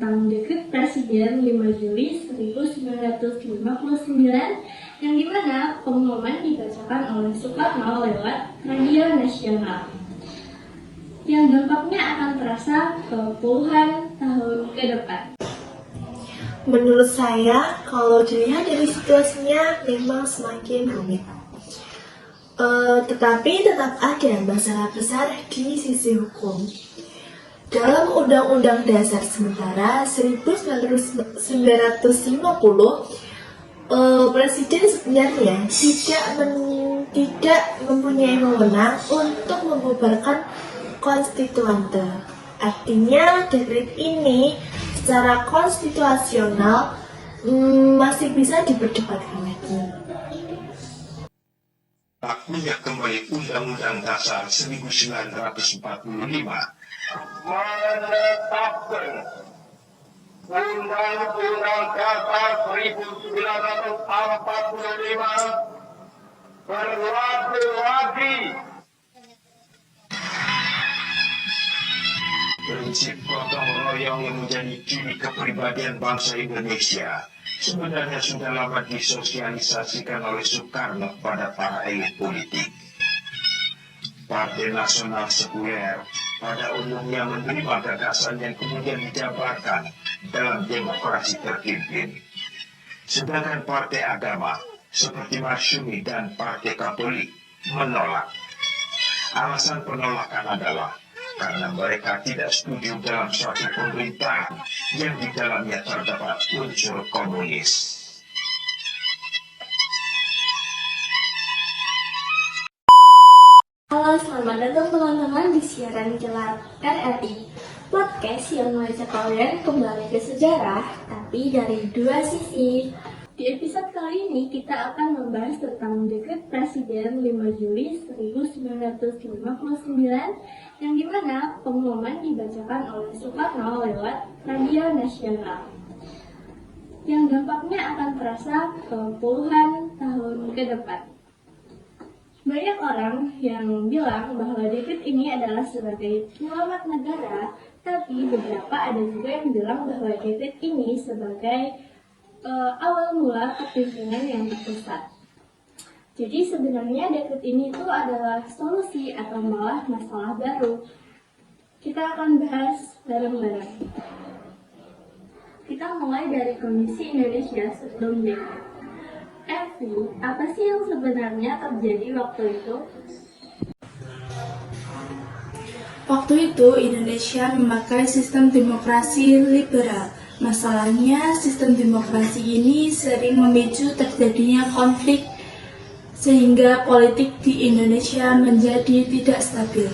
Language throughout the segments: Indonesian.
tentang Dekret Presiden 5 Juli 1959 yang dimana pengumuman dibacakan oleh Soekarno lewat radio nasional yang dampaknya akan terasa ke puluhan tahun ke depan. Menurut saya, kalau dilihat dari situasinya memang semakin rumit. Tetapi tetap ada masalah besar di sisi hukum. Dalam Undang-Undang Dasar sementara 1950, Presiden sebenarnya tidak mempunyai wewenang untuk membubarkan konstituante. Artinya, dekret ini secara konstitusional masih bisa diperdebatkan lagi. Berlakunya kembali Undang-Undang Dasar 1945 menetapkan Undang-Undang Dasar 1945 berlaku lagi. Prinsip gotong royong yang menjadi ciri kepribadian bangsa Indonesia sebenarnya sudah lama disosialisasikan oleh Soekarno pada para elit politik. Partai Nasional Sekuler pada umumnya menerima gagasan yang kemudian dijabarkan dalam demokrasi terpimpin. Sedangkan partai agama seperti Masyumi dan Partai Katolik menolak. Alasan penolakan adalah karena mereka tidak setuju dalam suatu pemerintahan yang di dalamnya terdapat unsur komunis. Halo, selamat datang teman-teman di siaran Jelar RRI, podcast yang mengajak kalian kembali ke sejarah, tapi dari dua sisi. Di episode kali ini kita akan membahas tentang Dekret Presiden 5 Juli 1959 yang dimana pengumuman dibacakan oleh Soekarno lewat radio nasional yang dampaknya akan terasa ke puluhan tahun ke depan. Banyak orang yang bilang bahwa dekret ini adalah sebagai penyelamat negara, tapi beberapa ada juga yang bilang bahwa dekret ini sebagai awal mula kepemimpinan yang terpusat. Jadi sebenarnya dekret ini itu adalah solusi atau malah masalah baru. Kita akan bahas bareng-bareng. Kita mulai dari Komisi Indonesia sebelum dekret. Evi, apa sih yang sebenarnya terjadi waktu itu? Waktu itu Indonesia memakai sistem demokrasi liberal. Masalahnya, sistem demokrasi ini sering memicu terjadinya konflik sehingga politik di Indonesia menjadi tidak stabil.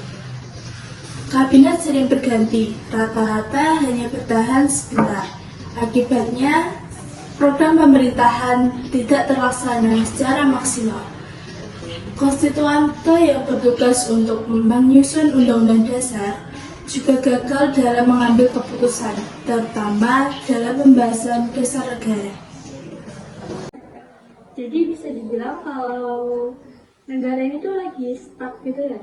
Kabinet sering berganti, rata-rata hanya bertahan sebentar. Akibatnya, program pemerintahan tidak terlaksana secara maksimal. Konstituante yang bertugas untuk menyusun undang-undang dasar juga gagal dalam mengambil keputusan, terutama dalam pembahasan dasar negara. Jadi bisa dibilang kalau negara ini tuh lagi stuck gitu ya?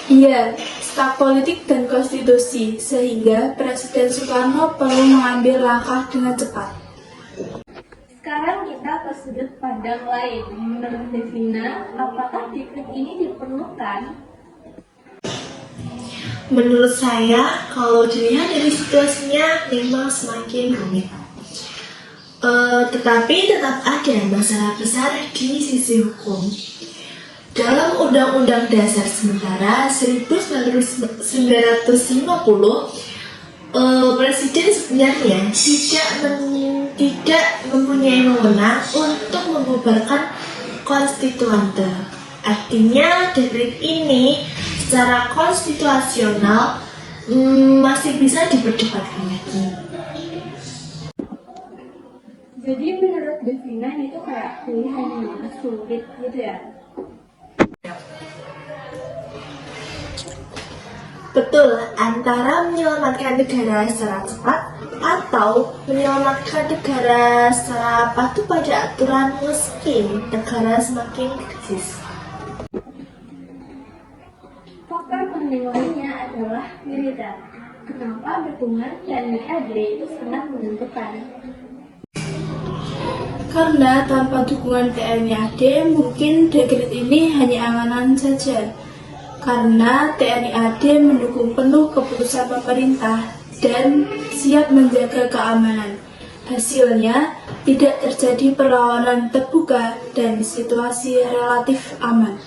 Iya, stuck politik dan konstitusi, sehingga Presiden Soekarno perlu mengambil langkah dengan cepat. Sekarang kita ke sudut pandang lain. Menurut Devina, apakah dekret ini diperlukan? Menurut saya, kalau dilihat dari situasinya memang semakin rumit. Tetapi tetap ada masalah besar di sisi hukum. Dalam Undang-Undang Dasar sementara 1950, Presiden sebenarnya tidak mempunyai wewenang untuk membubarkan konstituante. Artinya, dekret ini secara konstitusional masih bisa diperdebatkan lagi. Jadi menurut Devina itu kayak pilihan yang sulit gitu ya? Betul, antara menyelamatkan negara secara cepat atau menyelamatkan negara secara patuh pada aturan meski negara semakin krisis. Faktor penting lainnya adalah militer. Kenapa dukungan TNI AD itu sangat menentukan? Karena tanpa dukungan TNI AD, mungkin dekret ini hanya angan-angan saja. Karena TNI AD mendukung penuh keputusan pemerintah dan siap menjaga keamanan. Hasilnya, tidak terjadi perlawanan terbuka dan situasi relatif aman.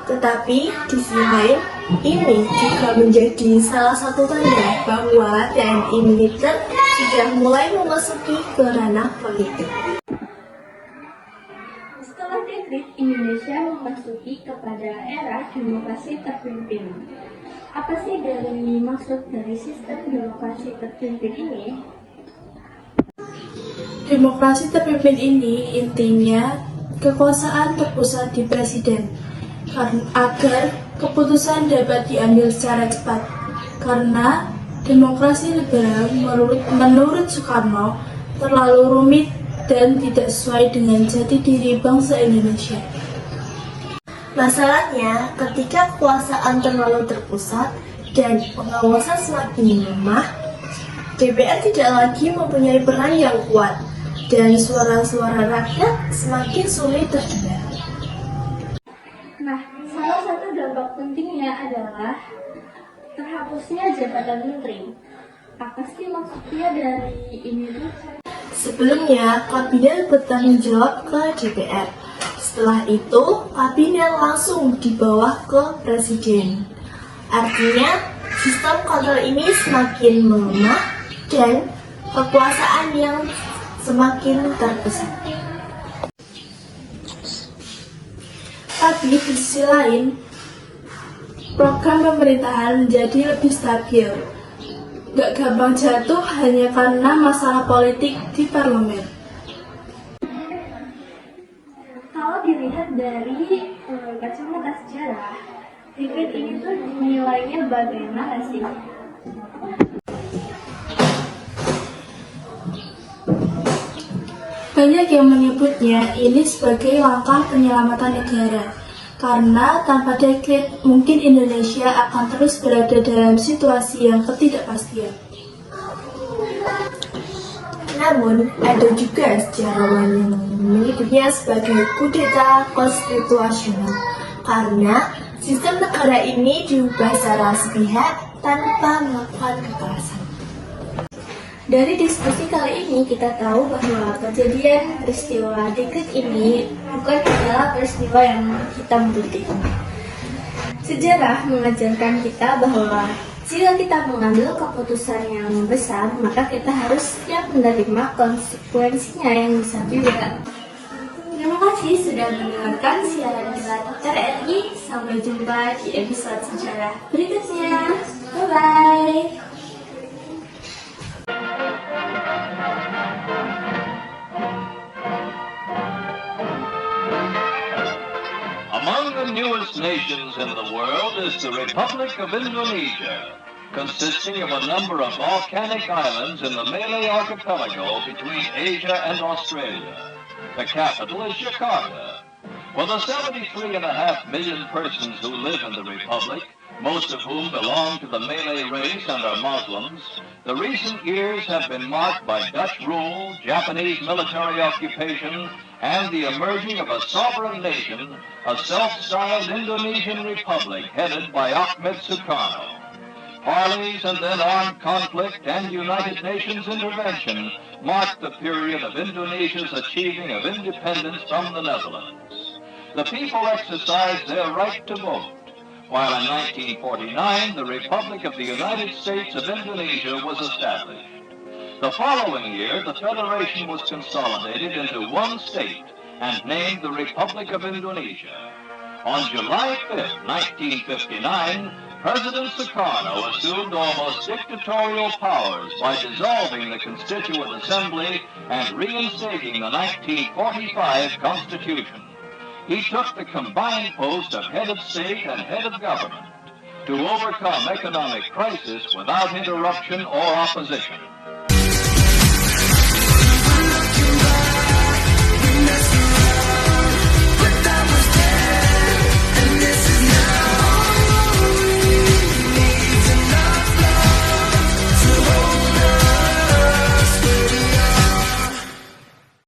Tetapi di sisi lain, ini juga menjadi salah satu tanda bahwa TNI militer sudah mulai memasuki ke ranah politik. Setelah dekret, Indonesia memasuki kepada era demokrasi terpimpin. Apa sih dari maksud dari sistem demokrasi terpimpin ini? Demokrasi terpimpin ini intinya kekuasaan terpusat di presiden agar keputusan dapat diambil secara cepat. Karena demokrasi liberal menurut Soekarno terlalu rumit dan tidak sesuai dengan jati diri bangsa Indonesia. Masalahnya, ketika kekuasaan terlalu terpusat dan pengawasan semakin lemah, DPR tidak lagi mempunyai peran yang kuat dan suara-suara rakyat semakin sulit terdengar. Nah, salah satu dampak pentingnya adalah terhapusnya jabatan menteri. Apa sih maksudnya dari ini tuh? Sebelumnya, kabinet bertanggung jawab ke DPR. Setelah itu, kabinet langsung di bawah ke presiden. Artinya, sistem kontrol ini semakin melemah dan kekuasaan yang semakin terpusat. Tapi di sisi lain, program pemerintahan menjadi lebih stabil. Gak gampang jatuh hanya karena masalah politik di parlemen. Kalau dilihat dari kacamata sejarah, dekret ini tuh nilainya bagaimana sih? Banyak yang menyebutnya ini sebagai langkah penyelamatan negara. Karena tanpa dekret, mungkin Indonesia akan terus berada dalam situasi yang ketidakpastian. Namun, ada juga sejarawan yang menyebutnya sebagai kudeta konstitusional karena sistem negara ini diubah secara sepihak tanpa melakukan kekerasan. Dari diskusi kali ini kita tahu bahwa kejadian peristiwa dekret ini bukan adalah peristiwa yang hitam putih. Sejarah mengajarkan kita bahwa jika kita mengambil keputusan yang besar, maka kita harus siap menerima konsekuensinya yang bisa juga. Terima kasih sudah mendengarkan siaran Dr. RI. Sampai jumpa di episode sejarah berikutnya. Bye-bye. Among the newest nations in the world is the Republic of Indonesia, consisting of a number of volcanic islands in the Malay Archipelago between Asia and Australia. The capital is Jakarta. For the 73.5 million persons who live in the Republic, most of whom belong to the Malay race and are Muslims, the recent years have been marked by Dutch rule, Japanese military occupation, and the emerging of a sovereign nation, a self-styled Indonesian republic headed by Ahmed Sukarno. Parleys and then armed conflict and United Nations intervention marked the period of Indonesia's achieving of independence from the Netherlands. The people exercised their right to vote, while in 1949 the Republic of the United States of Indonesia was established. The following year, the Federation was consolidated into one state and named the Republic of Indonesia. On July 5, 1959, President Sukarno assumed almost dictatorial powers by dissolving the Constituent Assembly and reinstating the 1945 Constitution. He took the combined post of head of state and head of government to overcome economic crisis without interruption or opposition.